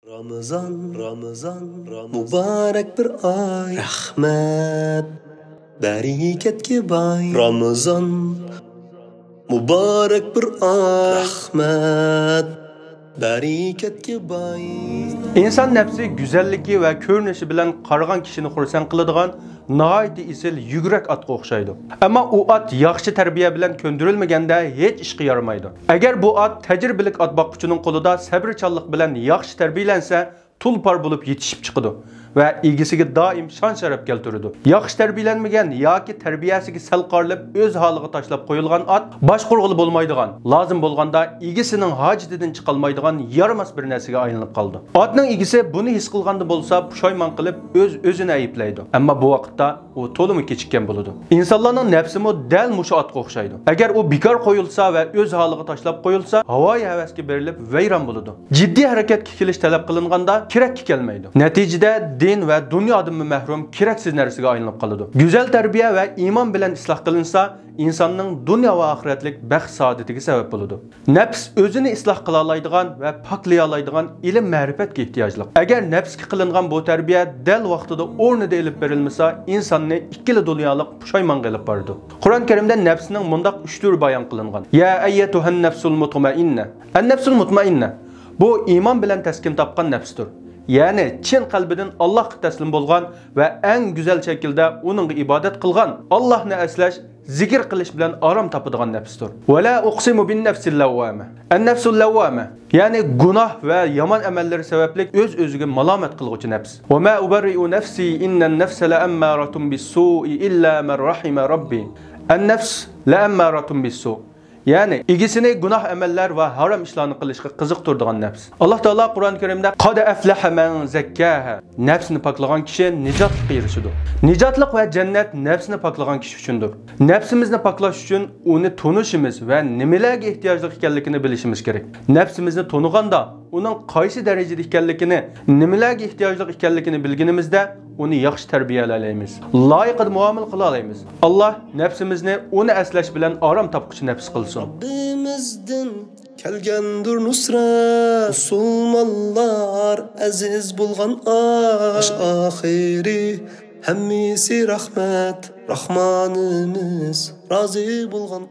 Ramazan, mübarek bir ay. Rahmet, bereketke bay. Ramazan, mübarek bir ay. Rahmet, bereketke bay. İnsan nefsi güzelligi ve körünüşü bilen qarıgan kişini xursan qiladigan nahayati isil yugrak atqa o'xshaydi. Ammo u at yaxshi tarbiya bilan ko'ndirilmaganda hech ishga yaramaydi. Agar bu at tajribalik at boqquchining qo'lida sabrchanlik bilan yaxshi tarbiyalansa, tulpar bo'lib yetishib chiqadi ve ilgisiga doim shon sharaf keltiradi. Yaxshi tarbiyalanmagan yoki tarbiyasiga sal qorilib o'z holiga tashlab qo'yilgan at boshqurg'ili bo'lmaydigan, lozim bo'lganda egisining hojatidan chiqolmaydigan yaramas bir narsaga aylanib qoldi. Atning egisi buni his qilganda bo'lsa, pushaymon qilib o'zini ayiblaydi. Ammo bu vaqtda u to'limi kechikkan bo'ladi. İnsanlarning nafsimi dal mushu atga o'xshaydi. Agar u bekor qo'yilsa va o'z holiga tashlab qo'yilsa, havoyi havasga berilib vayron bo'ladi. Jiddiy harakatga kelish talab qilinganda kerakki kelmaydi. Natijada din ve dunyodan mahrum keraksiz narsaga aylanib qoladi. Güzel tarbiya ve iman bilan isloh qilinsa, insonning dunyo va oxiratlik baxt saodatiga sabab bo'ladi. Nafs o'zini isloh qila oladigan va poklaya oladigan ilm ma'rifatga ehtiyojli. Agar nafsga qilingan bu tarbiya dal vaqtida o'rnida elib berilmasa, insonni ikkili dunyolik pushaymon qilib boradi. Qur'on Karimda nafsning mundaq 3 tur bayon qilingan. Ya ayyatuhan nafsul mutmainna. An-nafsul mutmainna bu iman bilan taskin topgan nafsdir. Yani chin qalbidan Allohga taslim bo'lgan va eng güzel şekilde onunga ibodat qilgan, Allohni aslash, zikr qilish bilan orom topadigan nafsdir. Va la uqsimu bin nafsil lawwama. An-nafsul lawwama yani gunoh va yomon amallari sababli o'z-o'ziga malomat qilguvchi nafs. Va ma ubarri'u nafsi innan nafsa la'ammaratun bis-su'i illa man rahima rabbi. An-nafs la'ammaratun bis-su'. Yani igisini günah emeller ve haram işlerini kılışkı kızık turduğun nefs. Allah Teala Kur'an-ı Kerim'de "Kad eflehe men zekkaha" nefsini paklagan kişi nicatlık erişidir. Nicatlık ve cennet nefsini paklagan kişi üçündür. Nefsimizni paklaş için onu tanışımız ve nimelerge ihtiyaclık ekenligini bilişimiz gerek. Nefsimizni tanıganda onun qaysi derecede ekenligini, nimelerge ihtiyaclık ekenligini bilginimizde onu yaxshi tarbiyalaymiz. Loyiqada muomala qila olamiz. Alloh nafsimizni uni aslash bilan orom topquchi nafs qilsin. Rabbimizdan kelgandir nusrat. Musulmonlar aziz bo'lgan ash oxiri hammasi rahmat. Rahmonimiz rozi bo'lgan